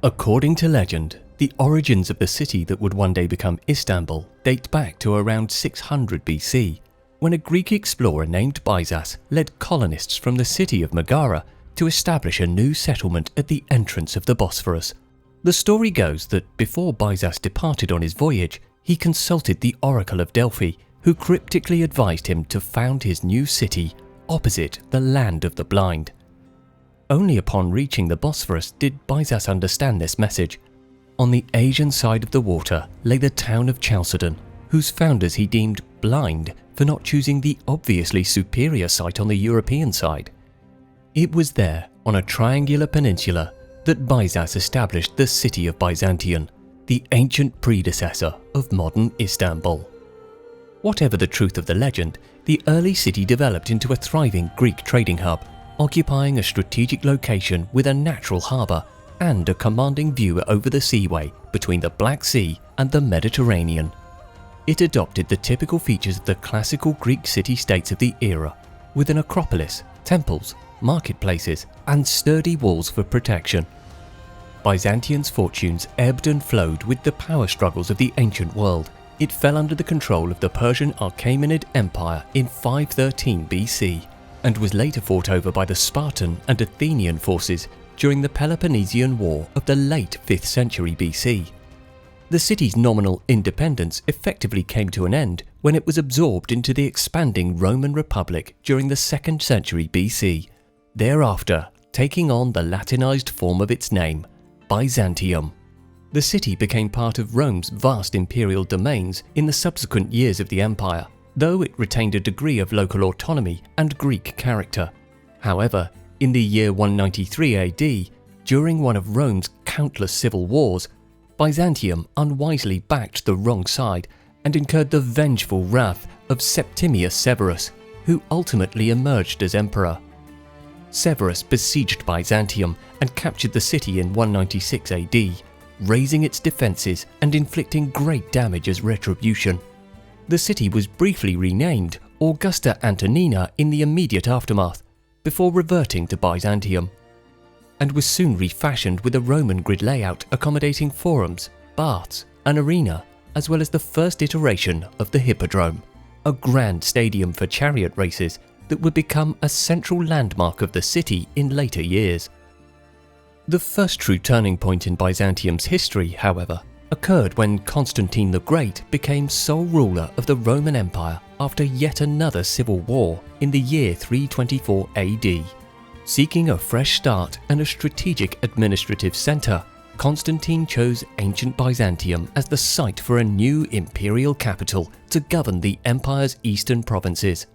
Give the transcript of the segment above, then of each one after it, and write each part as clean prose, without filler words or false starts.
According to legend, the origins of the city that would one day become Istanbul date back to around 600 BC, when a Greek explorer named Byzas led colonists from the city of Megara to establish a new settlement at the entrance of the Bosphorus. The story goes that before Byzas departed on his voyage, he consulted the Oracle of Delphi, who cryptically advised him to found his new city opposite the land of the blind. Only upon reaching the Bosphorus did Byzas understand this message. On the Asian side of the water lay the town of Chalcedon, whose founders he deemed blind for not choosing the obviously superior site on the European side. It was there, on a triangular peninsula, that Byzas established the city of Byzantion, the ancient predecessor of modern Istanbul. Whatever the truth of the legend, the early city developed into a thriving Greek trading hub, occupying a strategic location with a natural harbour and a commanding view over the seaway between the Black Sea and the Mediterranean. It adopted the typical features of the classical Greek city-states of the era, with an acropolis, temples, marketplaces, and sturdy walls for protection. Byzantion's fortunes ebbed and flowed with the power struggles of the ancient world. It fell under the control of the Persian Achaemenid Empire in 513 BC, and was later fought over by the Spartan and Athenian forces during the Peloponnesian War of the late 5th century BC. The city's nominal independence effectively came to an end when it was absorbed into the expanding Roman Republic during the 2nd century BC, thereafter taking on the Latinized form of its name, Byzantium. The city became part of Rome's vast imperial domains in the subsequent years of the empire, though it retained a degree of local autonomy and Greek character. However, in the year 193 AD, during one of Rome's countless civil wars, Byzantium unwisely backed the wrong side and incurred the vengeful wrath of Septimius Severus, who ultimately emerged as emperor. Severus besieged Byzantium and captured the city in 196 AD, raising its defences and inflicting great damage as retribution. The city was briefly renamed Augusta Antonina in the immediate aftermath, before reverting to Byzantium, and was soon refashioned with a Roman grid layout accommodating forums, baths, an arena, as well as the first iteration of the Hippodrome, a grand stadium for chariot races that would become a central landmark of the city in later years. The first true turning point in Byzantium's history, however, occurred when Constantine the Great became sole ruler of the Roman Empire after yet another civil war in the year 324 AD. Seeking a fresh start and a strategic administrative centre, Constantine chose ancient Byzantium as the site for a new imperial capital to govern the empire's eastern provinces.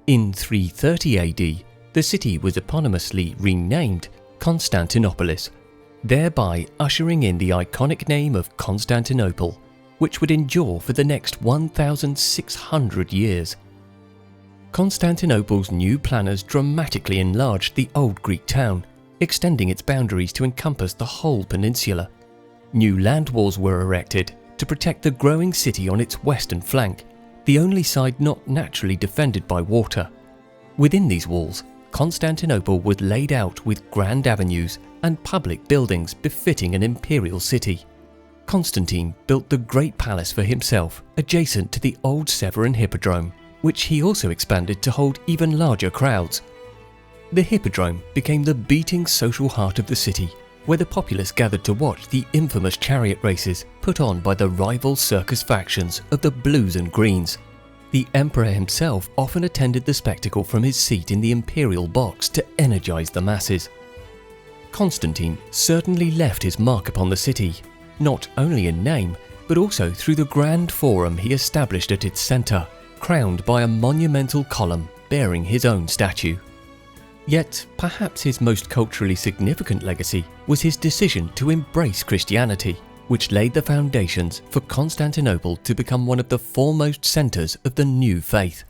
In 330 AD, the city was eponymously renamed Constantinople, thereby ushering in the iconic name of Constantinople, which would endure for the next 1,600 years. Constantinople's new planners dramatically enlarged the old Greek town, extending its boundaries to encompass the whole peninsula. New land walls were erected to protect the growing city on its western flank, the only side not naturally defended by water. Within these walls, Constantinople was laid out with grand avenues and public buildings befitting an imperial city. Constantine built the Great Palace for himself adjacent to the old Severan Hippodrome, which he also expanded to hold even larger crowds. The Hippodrome became the beating social heart of the city, where the populace gathered to watch the infamous chariot races put on by the rival circus factions of the Blues and Greens. The emperor himself often attended the spectacle from his seat in the imperial box to energize the masses. Constantine certainly left his mark upon the city, not only in name, but also through the grand forum he established at its center, crowned by a monumental column bearing his own statue. Yet, perhaps his most culturally significant legacy was his decision to embrace Christianity, which laid the foundations for Constantinople to become one of the foremost centers of the new faith.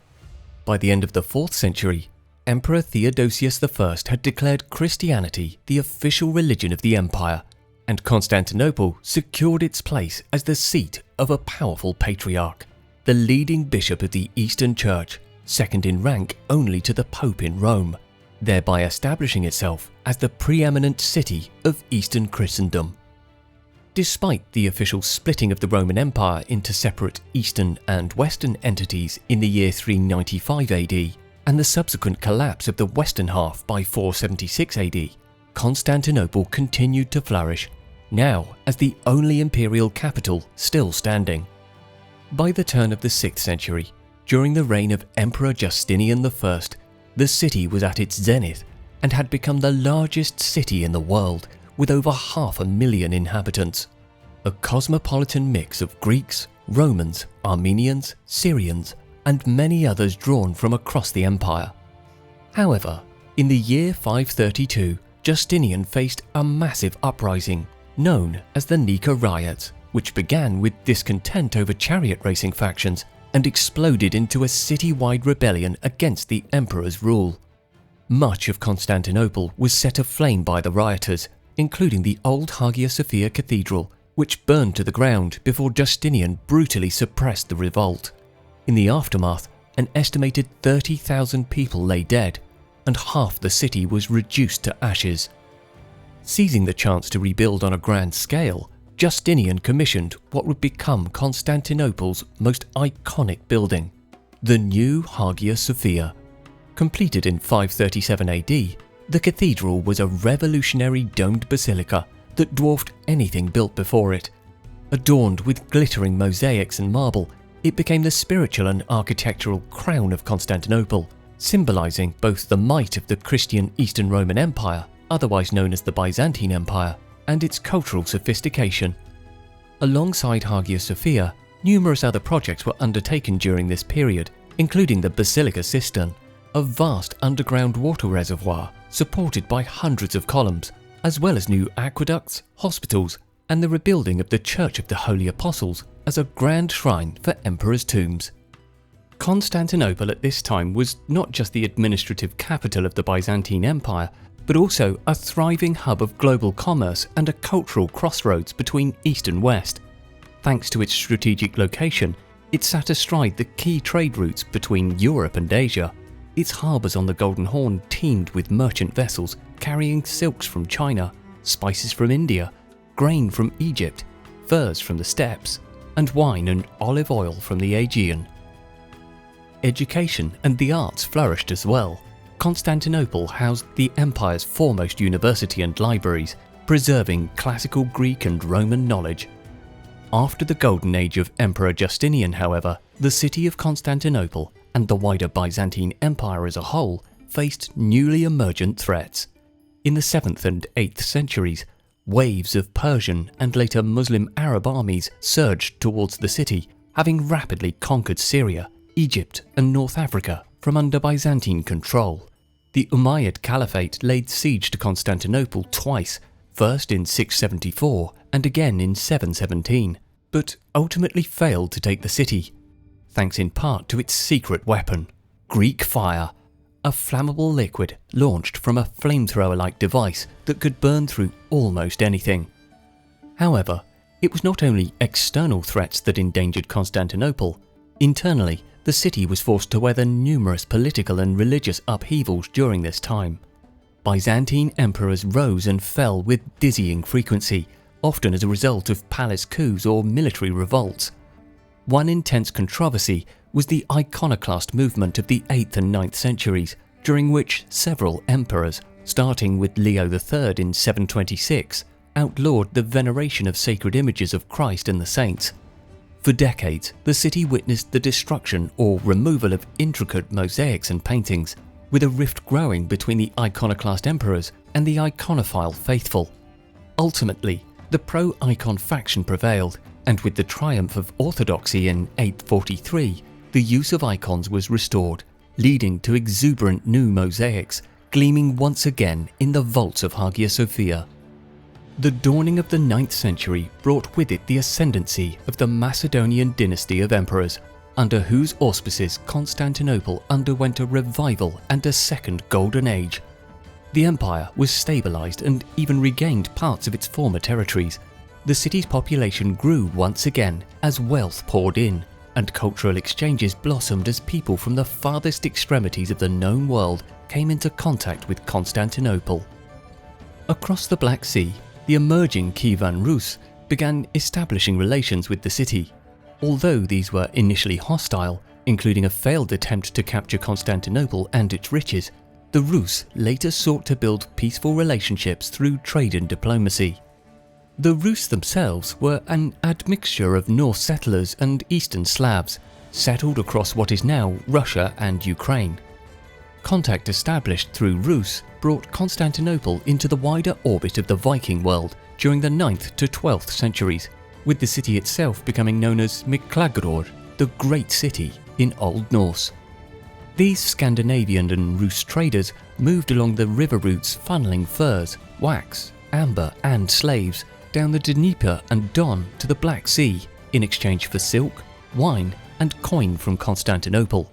By the end of the 4th century, Emperor Theodosius I had declared Christianity the official religion of the empire, and Constantinople secured its place as the seat of a powerful patriarch, the leading bishop of the Eastern Church, second in rank only to the Pope in Rome, thereby establishing itself as the preeminent city of Eastern Christendom. Despite the official splitting of the Roman Empire into separate Eastern and Western entities in the year 395 AD, and the subsequent collapse of the western half by 476 AD, Constantinople continued to flourish, now as the only imperial capital still standing. By the turn of the 6th century, during the reign of Emperor Justinian I, the city was at its zenith and had become the largest city in the world, with over 500,000 inhabitants. A cosmopolitan mix of Greeks, Romans, Armenians, Syrians, and many others drawn from across the empire. However, in the year 532, Justinian faced a massive uprising known as the Nika riots, which began with discontent over chariot racing factions and exploded into a city-wide rebellion against the emperor's rule. Much of Constantinople was set aflame by the rioters, including the old Hagia Sophia cathedral, which burned to the ground before Justinian brutally suppressed the revolt. In the aftermath, an estimated 30,000 people lay dead, and half the city was reduced to ashes. Seizing the chance to rebuild on a grand scale, Justinian commissioned what would become Constantinople's most iconic building, the new Hagia Sophia. Completed in 537 AD, the cathedral was a revolutionary domed basilica that dwarfed anything built before it. Adorned with glittering mosaics and marble, it became the spiritual and architectural crown of Constantinople, symbolizing both the might of the Christian Eastern Roman Empire, otherwise known as the Byzantine Empire, and its cultural sophistication. Alongside Hagia Sophia, numerous other projects were undertaken during this period, including the Basilica Cistern, a vast underground water reservoir supported by hundreds of columns, as well as new aqueducts, hospitals, and the rebuilding of the Church of the Holy Apostles as a grand shrine for emperors' tombs. Constantinople at this time was not just the administrative capital of the Byzantine Empire, but also a thriving hub of global commerce and a cultural crossroads between East and West. Thanks to its strategic location, it sat astride the key trade routes between Europe and Asia. Its harbours on the Golden Horn teemed with merchant vessels carrying silks from China, spices from India, grain from Egypt, furs from the steppes, and wine and olive oil from the Aegean. Education and the arts flourished as well. Constantinople housed the empire's foremost university and libraries, preserving classical Greek and Roman knowledge. After the golden age of Emperor Justinian, however, the city of Constantinople and the wider Byzantine Empire as a whole faced newly emergent threats. In the 7th and 8th centuries, waves of Persian and later Muslim Arab armies surged towards the city, having rapidly conquered Syria, Egypt, and North Africa from under Byzantine control. The Umayyad Caliphate laid siege to Constantinople twice, first in 674 and again in 717, but ultimately failed to take the city, thanks in part to its secret weapon, Greek fire, a flammable liquid launched from a flamethrower-like device that could burn through almost anything. However, it was not only external threats that endangered Constantinople. Internally, the city was forced to weather numerous political and religious upheavals during this time. Byzantine emperors rose and fell with dizzying frequency, often as a result of palace coups or military revolts. One intense controversy was the iconoclast movement of the 8th and 9th centuries, during which several emperors, starting with Leo III in 726, outlawed the veneration of sacred images of Christ and the saints. For decades, the city witnessed the destruction or removal of intricate mosaics and paintings, with a rift growing between the iconoclast emperors and the iconophile faithful. Ultimately, the pro-icon faction prevailed, and with the triumph of orthodoxy in 843, the use of icons was restored, leading to exuberant new mosaics gleaming once again in the vaults of Hagia Sophia. The dawning of the 9th century brought with it the ascendancy of the Macedonian dynasty of emperors, under whose auspices Constantinople underwent a revival and a second golden age. The empire was stabilized and even regained parts of its former territories. The city's population grew once again as wealth poured in, and cultural exchanges blossomed as people from the farthest extremities of the known world came into contact with Constantinople. Across the Black Sea, the emerging Kievan Rus began establishing relations with the city. Although these were initially hostile, including a failed attempt to capture Constantinople and its riches, the Rus later sought to build peaceful relationships through trade and diplomacy. The Rus themselves were an admixture of Norse settlers and Eastern Slavs, settled across what is now Russia and Ukraine. Contact established through Rus brought Constantinople into the wider orbit of the Viking world during the 9th to 12th centuries, with the city itself becoming known as Miklagror, the Great City in Old Norse. These Scandinavian and Rus traders moved along the river routes funneling furs, wax, amber and slaves down the Dnieper and Don to the Black Sea in exchange for silk, wine and coin from Constantinople.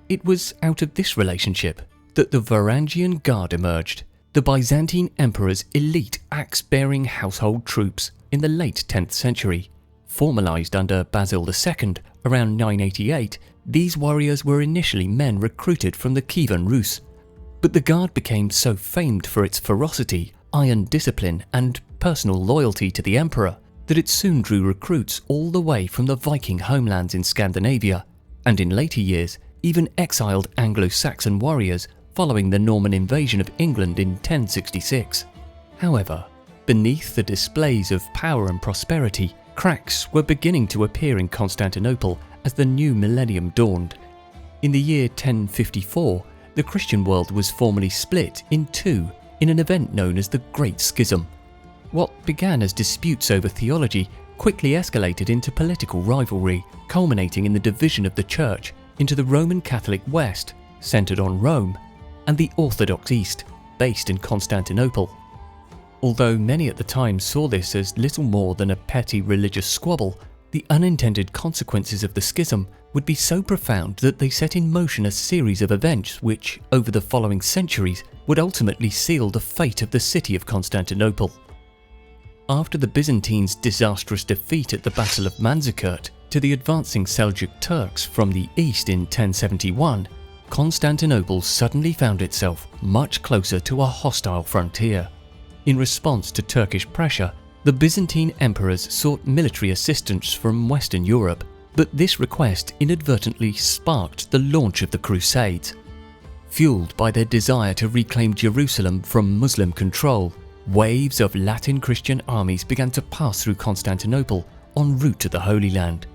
It was out of this relationship that the Varangian Guard emerged, the Byzantine emperor's elite axe-bearing household troops in the late 10th century. Formalised under Basil II around 988, these warriors were initially men recruited from the Kievan Rus, but the Guard became so famed for its ferocity, iron discipline and personal loyalty to the emperor that it soon drew recruits all the way from the Viking homelands in Scandinavia, and in later years even exiled Anglo-Saxon warriors following the Norman invasion of England in 1066. However, beneath the displays of power and prosperity, cracks were beginning to appear in Constantinople as the new millennium dawned. In the year 1054, the Christian world was formally split in two in an event known as the Great Schism. What began as disputes over theology quickly escalated into political rivalry, culminating in the division of the Church into the Roman Catholic West, centred on Rome, and the Orthodox East, based in Constantinople. Although many at the time saw this as little more than a petty religious squabble, the unintended consequences of the schism would be so profound that they set in motion a series of events which, over the following centuries, would ultimately seal the fate of the city of Constantinople. After the Byzantines' disastrous defeat at the Battle of Manzikert to the advancing Seljuk Turks from the east in 1071, Constantinople suddenly found itself much closer to a hostile frontier. In response to Turkish pressure, the Byzantine emperors sought military assistance from Western Europe, but this request inadvertently sparked the launch of the Crusades. Fueled by their desire to reclaim Jerusalem from Muslim control, waves of Latin Christian armies began to pass through Constantinople en route to the Holy Land.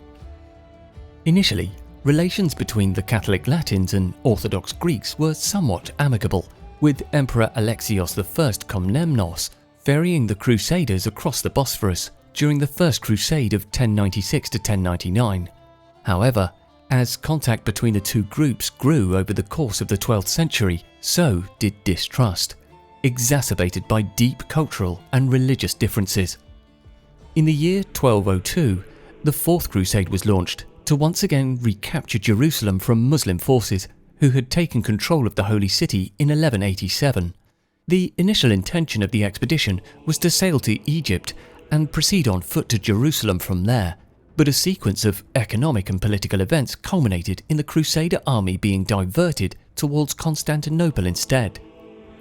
Initially, relations between the Catholic Latins and Orthodox Greeks were somewhat amicable, with Emperor Alexios I Komnenos ferrying the Crusaders across the Bosphorus during the First Crusade of 1096 to 1099. However, as contact between the two groups grew over the course of the 12th century, so did distrust, exacerbated by deep cultural and religious differences. In the year 1202, the Fourth Crusade was launched to once again recapture Jerusalem from Muslim forces who had taken control of the Holy City in 1187. The initial intention of the expedition was to sail to Egypt and proceed on foot to Jerusalem from there, but a sequence of economic and political events culminated in the Crusader army being diverted towards Constantinople instead.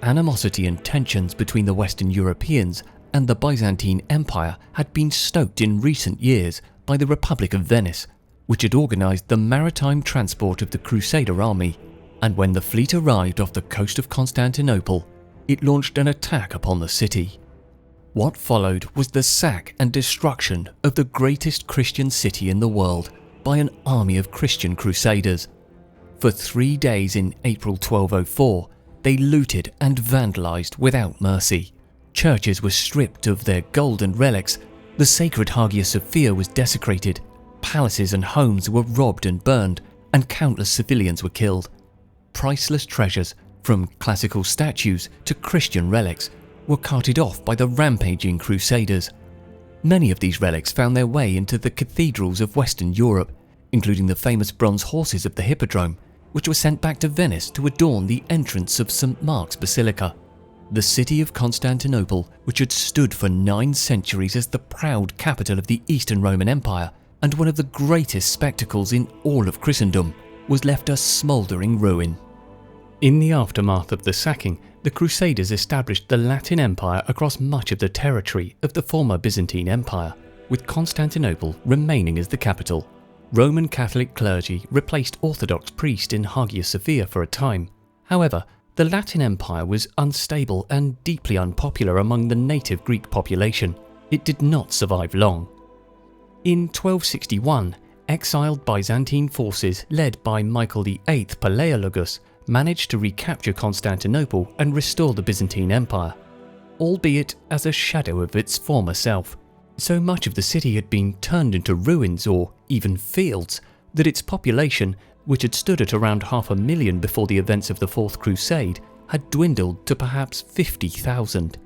Animosity and tensions between the Western Europeans and the Byzantine Empire had been stoked in recent years by the Republic of Venice, which had organised the maritime transport of the Crusader army, and when the fleet arrived off the coast of Constantinople, it launched an attack upon the city. What followed was the sack and destruction of the greatest Christian city in the world by an army of Christian crusaders. For 3 days in April 1204, they looted and vandalised without mercy. Churches were stripped of their gold and relics, the sacred Hagia Sophia was desecrated, palaces and homes were robbed and burned, and countless civilians were killed. Priceless treasures, from classical statues to Christian relics, were carted off by the rampaging crusaders. Many of these relics found their way into the cathedrals of Western Europe, including the famous bronze horses of the Hippodrome, which were sent back to Venice to adorn the entrance of St. Mark's Basilica. The city of Constantinople, which had stood for 9 centuries as the proud capital of the Eastern Roman Empire and one of the greatest spectacles in all of Christendom, was left a smouldering ruin. In the aftermath of the sacking, the Crusaders established the Latin Empire across much of the territory of the former Byzantine Empire, with Constantinople remaining as the capital. Roman Catholic clergy replaced Orthodox priests in Hagia Sophia for a time. However, the Latin Empire was unstable and deeply unpopular among the native Greek population. It did not survive long. In 1261, exiled Byzantine forces led by Michael VIII Palaiologus managed to recapture Constantinople and restore the Byzantine Empire, albeit as a shadow of its former self. So much of the city had been turned into ruins or even fields that its population, which had stood at around 500,000 before the events of the Fourth Crusade, had dwindled to perhaps 50,000.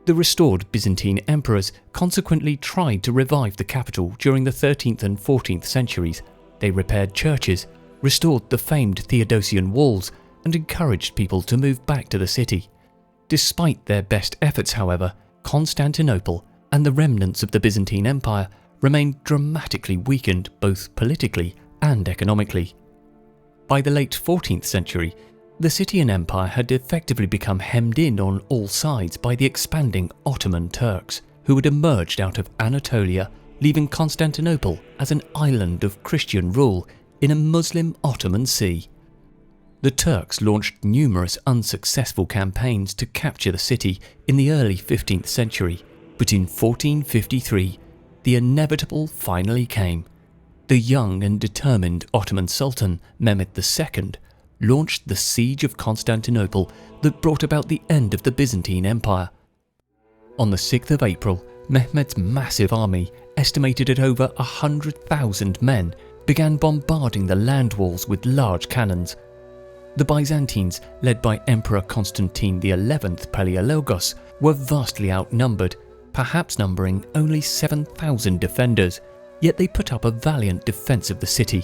The restored Byzantine emperors consequently tried to revive the capital during the 13th and 14th centuries. They repaired churches, restored the famed Theodosian Walls, and encouraged people to move back to the city. Despite their best efforts, however, Constantinople and the remnants of the Byzantine Empire remained dramatically weakened both politically and economically. By the late 14th century, the city and empire had effectively become hemmed in on all sides by the expanding Ottoman Turks, who had emerged out of Anatolia, leaving Constantinople as an island of Christian rule in a Muslim Ottoman sea. The Turks launched numerous unsuccessful campaigns to capture the city in the early 15th century, but in 1453, the inevitable finally came. The young and determined Ottoman Sultan Mehmed II launched the siege of Constantinople that brought about the end of the Byzantine Empire. On the 6th of April, Mehmed's massive army, estimated at over 100,000 men, began bombarding the land walls with large cannons. The Byzantines, led by Emperor Constantine the Palaiologos, were vastly outnumbered, perhaps numbering only 7,000 defenders, yet they put up a valiant defence of the city.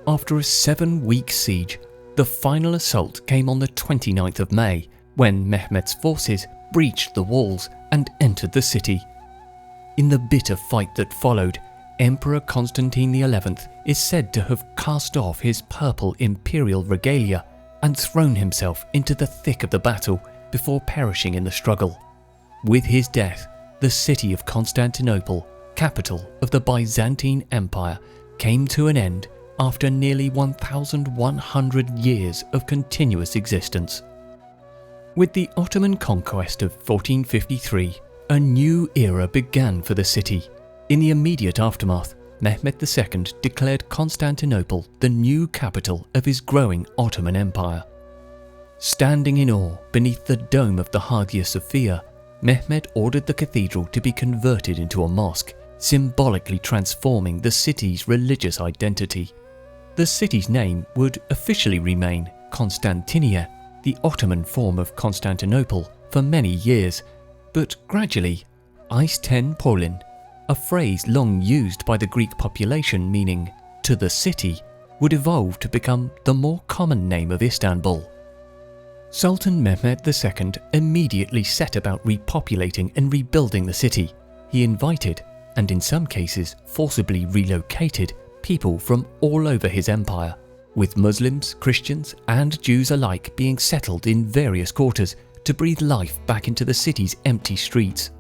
After a 7-week siege, the final assault came on the 29th of May, when Mehmed's forces breached the walls and entered the city. In the bitter fight that followed, Emperor Constantine XI is said to have cast off his purple imperial regalia and thrown himself into the thick of the battle before perishing in the struggle. With his death, the city of Constantinople, capital of the Byzantine Empire, came to an end after nearly 1,100 years of continuous existence. With the Ottoman conquest of 1453, a new era began for the city. In the immediate aftermath, Mehmed II declared Constantinople the new capital of his growing Ottoman Empire. Standing in awe beneath the dome of the Hagia Sophia, Mehmed ordered the cathedral to be converted into a mosque, symbolically transforming the city's religious identity. The city's name would officially remain Constantinia, the Ottoman form of Constantinople, for many years, but gradually, Istanbul, a phrase long used by the Greek population meaning "to the city," would evolve to become the more common name of Istanbul. Sultan Mehmed II immediately set about repopulating and rebuilding the city. He invited, and in some cases forcibly relocated, people from all over his empire, with Muslims, Christians and Jews alike being settled in various quarters to breathe life back into the city's empty streets.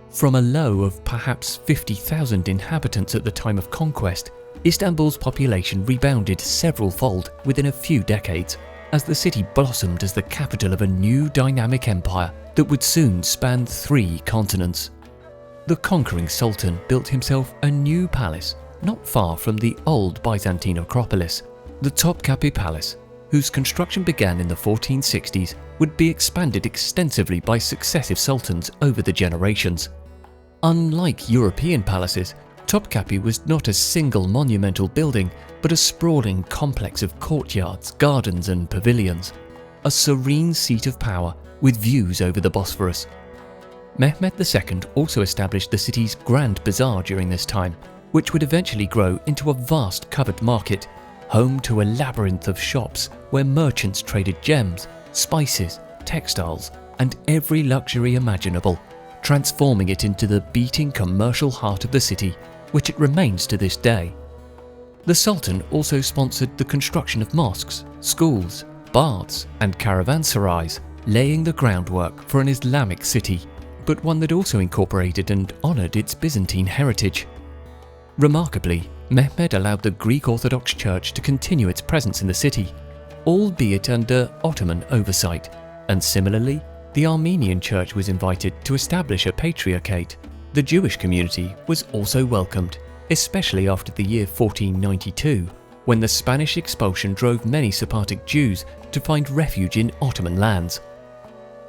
From a low of perhaps 50,000 inhabitants at the time of conquest, Istanbul's population rebounded several-fold within a few decades, as the city blossomed as the capital of a new dynamic empire that would soon span 3 continents. The conquering sultan built himself a new palace not far from the old Byzantine Acropolis. The Topkapi Palace, whose construction began in the 1460s, would be expanded extensively by successive sultans over the generations. Unlike European palaces, Topkapi was not a single monumental building, but a sprawling complex of courtyards, gardens and pavilions, a serene seat of power with views over the Bosphorus. Mehmed II also established the city's Grand Bazaar during this time, which would eventually grow into a vast covered market, home to a labyrinth of shops where merchants traded gems, spices, textiles, and every luxury imaginable, transforming it into the beating commercial heart of the city, which it remains to this day. The Sultan also sponsored the construction of mosques, schools, baths and caravanserais, laying the groundwork for an Islamic city, but one that also incorporated and honoured its Byzantine heritage. Remarkably, Mehmed allowed the Greek Orthodox Church to continue its presence in the city, albeit under Ottoman oversight, and similarly, the Armenian Church was invited to establish a patriarchate. The Jewish community was also welcomed, especially after the year 1492, when the Spanish expulsion drove many Sephardic Jews to find refuge in Ottoman lands.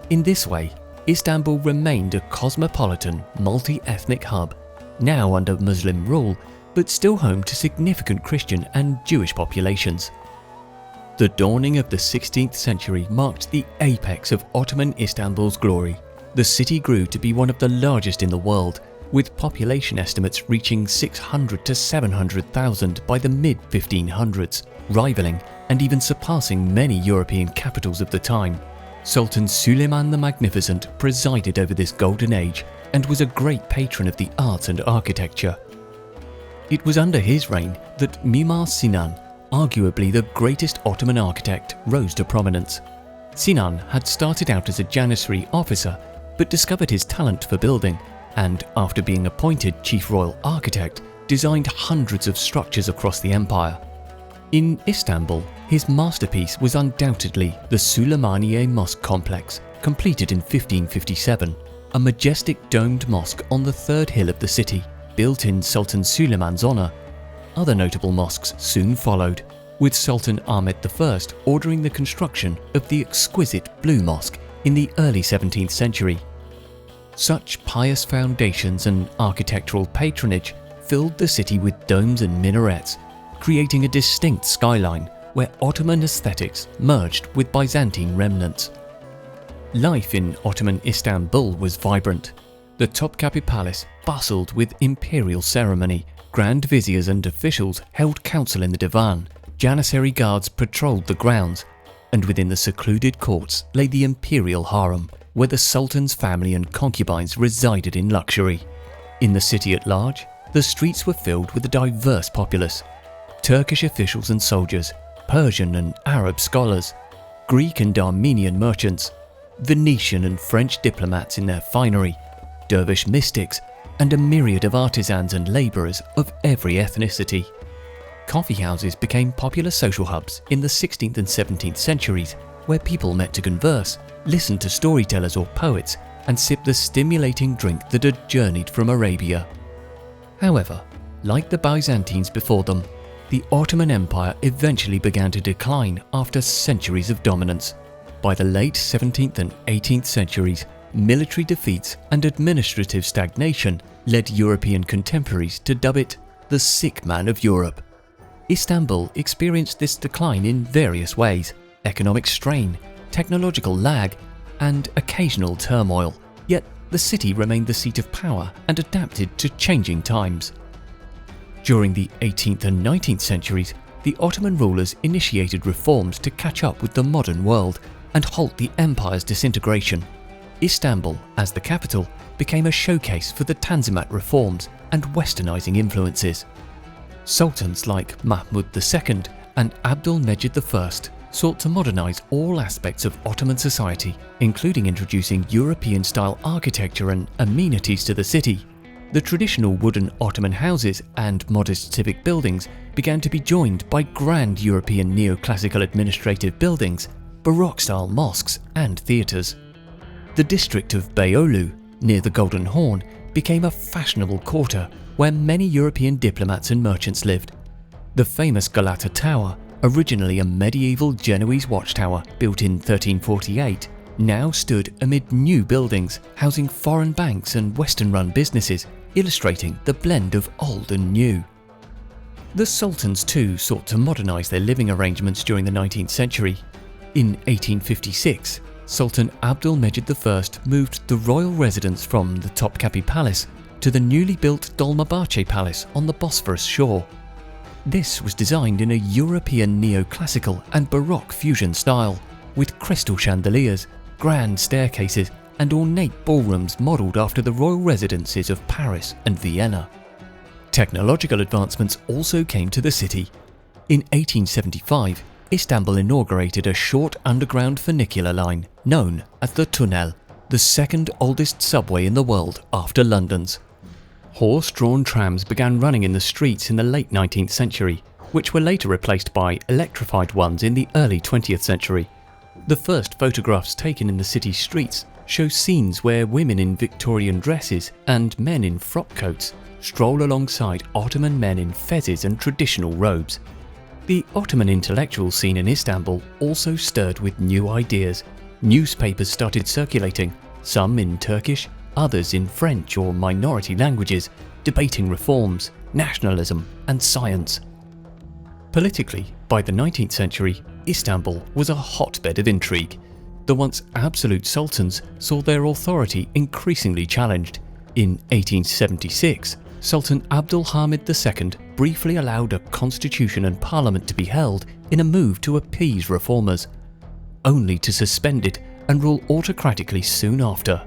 In this way, Istanbul remained a cosmopolitan, multi-ethnic hub, now under Muslim rule, but still home to significant Christian and Jewish populations. The dawning of the 16th century marked the apex of Ottoman Istanbul's glory. The city grew to be one of the largest in the world, with population estimates reaching 600 to 700,000 by the mid-1500s, rivaling and even surpassing many European capitals of the time. Sultan Suleiman the Magnificent presided over this golden age and was a great patron of the arts and architecture. It was under his reign that Mimar Sinan, arguably the greatest Ottoman architect, rose to prominence. Sinan had started out as a janissary officer, but discovered his talent for building, and after being appointed chief royal architect, designed hundreds of structures across the empire. In Istanbul, his masterpiece was undoubtedly the Süleymaniye Mosque complex, completed in 1557, a majestic domed mosque on the third hill of the city, built in Sultan Suleiman's honour. Other notable mosques soon followed, with Sultan Ahmed I ordering the construction of the exquisite Blue Mosque in the early 17th century. Such pious foundations and architectural patronage filled the city with domes and minarets, creating a distinct skyline where Ottoman aesthetics merged with Byzantine remnants. Life in Ottoman Istanbul was vibrant. The Topkapi Palace bustled with imperial ceremony, grand viziers and officials held council in the divan, janissary guards patrolled the grounds, and within the secluded courts lay the imperial harem, where the sultan's family and concubines resided in luxury. In the city at large, the streets were filled with a diverse populace: Turkish officials and soldiers, Persian and Arab scholars, Greek and Armenian merchants, Venetian and French diplomats in their finery, dervish mystics, and a myriad of artisans and labourers of every ethnicity. Coffee houses became popular social hubs in the 16th and 17th centuries, where people met to converse, listen to storytellers or poets, and sip the stimulating drink that had journeyed from Arabia. However, like the Byzantines before them, the Ottoman Empire eventually began to decline after centuries of dominance. By the late 17th and 18th centuries, military defeats and administrative stagnation led European contemporaries to dub it the sick man of Europe. Istanbul experienced this decline in various ways: economic strain, technological lag, and occasional turmoil, yet the city remained the seat of power and adapted to changing times. During the 18th and 19th centuries, the Ottoman rulers initiated reforms to catch up with the modern world and halt the empire's disintegration. Istanbul, as the capital, became a showcase for the Tanzimat reforms and westernizing influences. Sultans like Mahmud II and Abdülmecid I sought to modernize all aspects of Ottoman society, including introducing European-style architecture and amenities to the city. The traditional wooden Ottoman houses and modest civic buildings began to be joined by grand European neoclassical administrative buildings, Baroque-style mosques and theatres. The district of Beyoğlu, near the Golden Horn, became a fashionable quarter where many European diplomats and merchants lived. The famous Galata Tower, originally a medieval Genoese watchtower built in 1348, now stood amid new buildings housing foreign banks and Western-run businesses, illustrating the blend of old and new. The sultans too sought to modernize their living arrangements during the 19th century. In 1856, Sultan Abdülmecid I moved the royal residence from the Topkapi Palace to the newly built Dolmabahce Palace on the Bosphorus shore. This was designed in a European neoclassical and Baroque fusion style, with crystal chandeliers, grand staircases, and ornate ballrooms modelled after the royal residences of Paris and Vienna. Technological advancements also came to the city. In 1875, Istanbul inaugurated a short underground funicular line known as the Tunnel, the second oldest subway in the world after London's. Horse-drawn trams began running in the streets in the late 19th century, which were later replaced by electrified ones in the early 20th century. The first photographs taken in the city's streets show scenes where women in Victorian dresses and men in frock coats stroll alongside Ottoman men in fezzes and traditional robes. The Ottoman intellectual scene in Istanbul also stirred with new ideas. Newspapers started circulating, some in Turkish, others in French or minority languages, debating reforms, nationalism and science. Politically, by the 19th century, Istanbul was a hotbed of intrigue. The once absolute sultans saw their authority increasingly challenged. In 1876, Sultan Abdülhamid II briefly allowed a constitution and parliament to be held in a move to appease reformers, only to suspend it and rule autocratically soon after.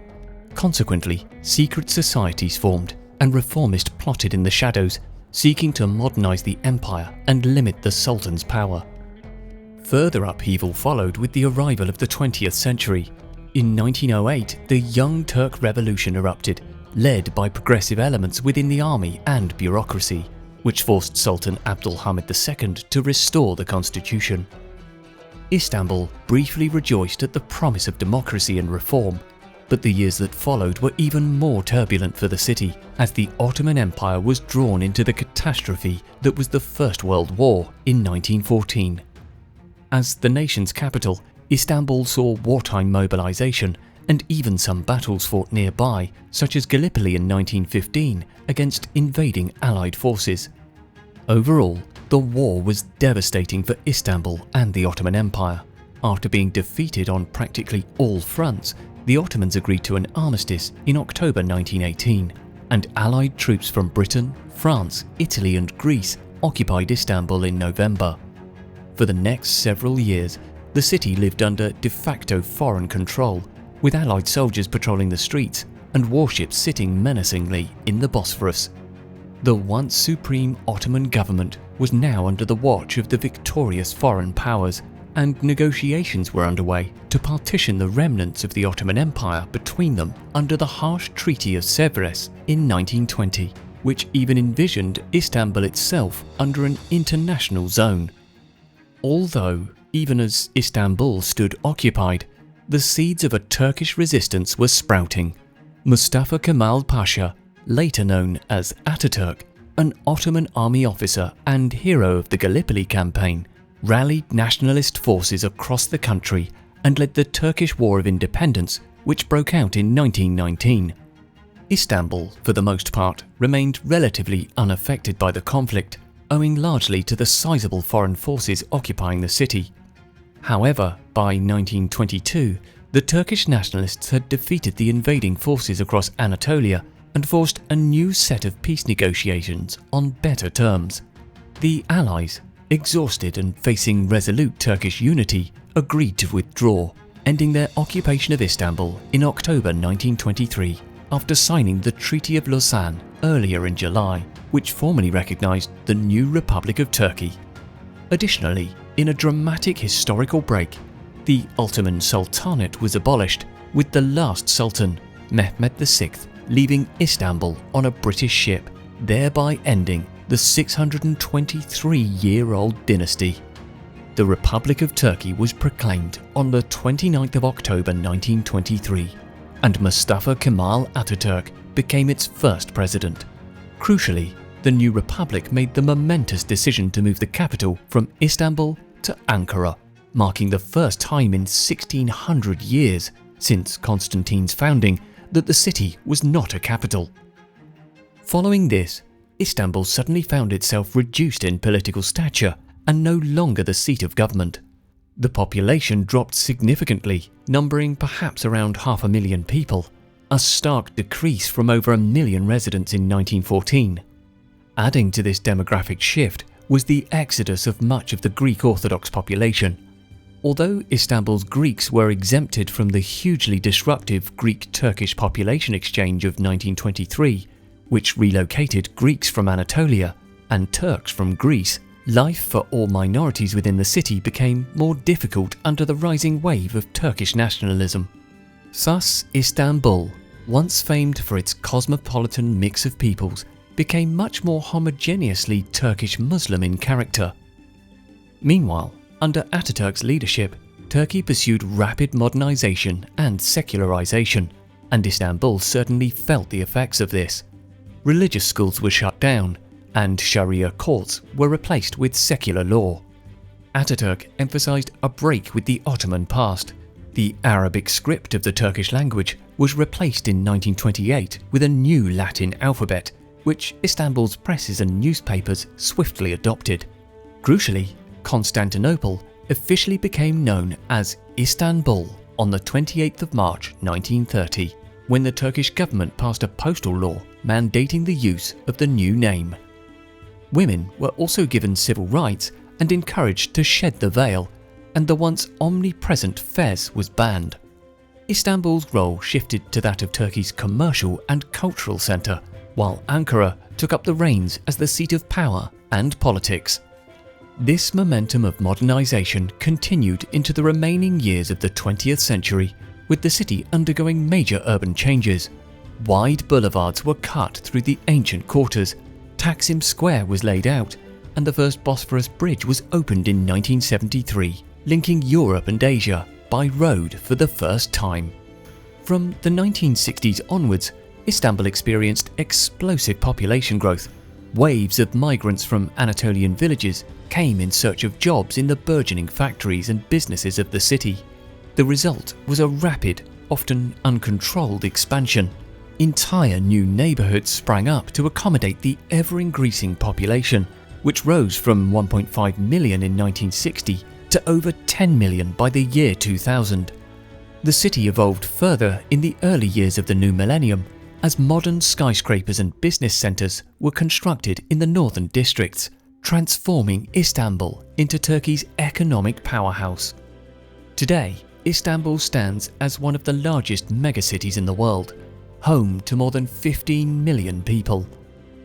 Consequently, secret societies formed and reformists plotted in the shadows, seeking to modernize the empire and limit the sultan's power. Further upheaval followed with the arrival of the 20th century. In 1908, the Young Turk Revolution erupted, led by progressive elements within the army and bureaucracy, which forced Sultan Abdülhamid II to restore the constitution. Istanbul briefly rejoiced at the promise of democracy and reform, but the years that followed were even more turbulent for the city, as the Ottoman Empire was drawn into the catastrophe that was the First World War in 1914. As the nation's capital, Istanbul saw wartime mobilization and even some battles fought nearby, such as Gallipoli in 1915 against invading Allied forces. Overall, the war was devastating for Istanbul and the Ottoman Empire. After being defeated on practically all fronts, the Ottomans agreed to an armistice in October 1918, and Allied troops from Britain, France, Italy and Greece occupied Istanbul in November. For the next several years, the city lived under de facto foreign control, with Allied soldiers patrolling the streets and warships sitting menacingly in the Bosphorus. The once supreme Ottoman government was now under the watch of the victorious foreign powers, and negotiations were underway to partition the remnants of the Ottoman Empire between them under the harsh Treaty of Sèvres in 1920, which even envisioned Istanbul itself under an international zone. Although, even as Istanbul stood occupied, the seeds of a Turkish resistance were sprouting. Mustafa Kemal Pasha, later known as Ataturk, an Ottoman army officer and hero of the Gallipoli campaign, rallied nationalist forces across the country and led the Turkish War of Independence, which broke out in 1919. Istanbul, for the most part, remained relatively unaffected by the conflict, owing largely to the sizable foreign forces occupying the city. However, by 1922, the Turkish nationalists had defeated the invading forces across Anatolia and forced a new set of peace negotiations on better terms. The Allies, exhausted and facing resolute Turkish unity, agreed to withdraw, ending their occupation of Istanbul in October 1923 after signing the Treaty of Lausanne earlier in July, which formally recognized the new Republic of Turkey. Additionally, in a dramatic historical break, the Ottoman Sultanate was abolished, with the last Sultan, Mehmed VI, leaving Istanbul on a British ship, thereby ending the 623-year-old dynasty. The Republic of Turkey was proclaimed on the 29th of October 1923, and Mustafa Kemal Ataturk became its first president. Crucially, the new republic made the momentous decision to move the capital from Istanbul to Ankara, marking the first time in 1600 years since Constantine's founding that the city was not a capital. Following this, Istanbul suddenly found itself reduced in political stature and no longer the seat of government. The population dropped significantly, numbering perhaps around 500,000 people, a stark decrease from over 1 million residents in 1914. Adding to this demographic shift was the exodus of much of the Greek Orthodox population. Although Istanbul's Greeks were exempted from the hugely disruptive Greek-Turkish population exchange of 1923, which relocated Greeks from Anatolia and Turks from Greece, Life for all minorities within the city became more difficult under the rising wave of Turkish nationalism. Thus, Istanbul, once famed for its cosmopolitan mix of peoples, became much more homogeneously Turkish Muslim in character. Meanwhile, under Ataturk's leadership, Turkey pursued rapid modernization and secularization, and Istanbul certainly felt the effects of this. Religious schools were shut down, and Sharia courts were replaced with secular law. Ataturk emphasized a break with the Ottoman past. The Arabic script of the Turkish language was replaced in 1928 with a new Latin alphabet, which Istanbul's presses and newspapers swiftly adopted. Crucially, Constantinople officially became known as Istanbul on the 28th of March 1930, when the Turkish government passed a postal law mandating the use of the new name. Women were also given civil rights and encouraged to shed the veil, and the once omnipresent fez was banned. Istanbul's role shifted to that of Turkey's commercial and cultural centre, while Ankara took up the reins as the seat of power and politics. This momentum of modernisation continued into the remaining years of the 20th century, with the city undergoing major urban changes. Wide boulevards were cut through the ancient quarters, Taksim Square was laid out, and the first Bosphorus Bridge was opened in 1973, linking Europe and Asia by road for the first time. From the 1960s onwards, Istanbul experienced explosive population growth. Waves of migrants from Anatolian villages came in search of jobs in the burgeoning factories and businesses of the city. The result was a rapid, often uncontrolled expansion. Entire new neighbourhoods sprang up to accommodate the ever-increasing population, which rose from 1.5 million in 1960 to over 10 million by the year 2000. The city evolved further in the early years of the new millennium, as modern skyscrapers and business centres were constructed in the northern districts, transforming Istanbul into Turkey's economic powerhouse. Today, Istanbul stands as one of the largest megacities in the world, home to more than 15 million people.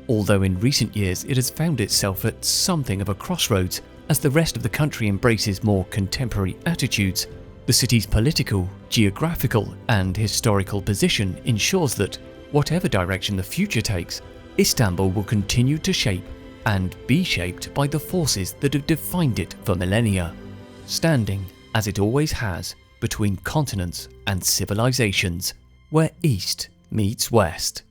Although in recent years it has found itself at something of a crossroads as the rest of the country embraces more contemporary attitudes, the city's political, geographical and historical position ensures that, whatever direction the future takes, Istanbul will continue to shape and be shaped by the forces that have defined it for millennia, standing, as it always has, between continents and civilizations, where East meets West.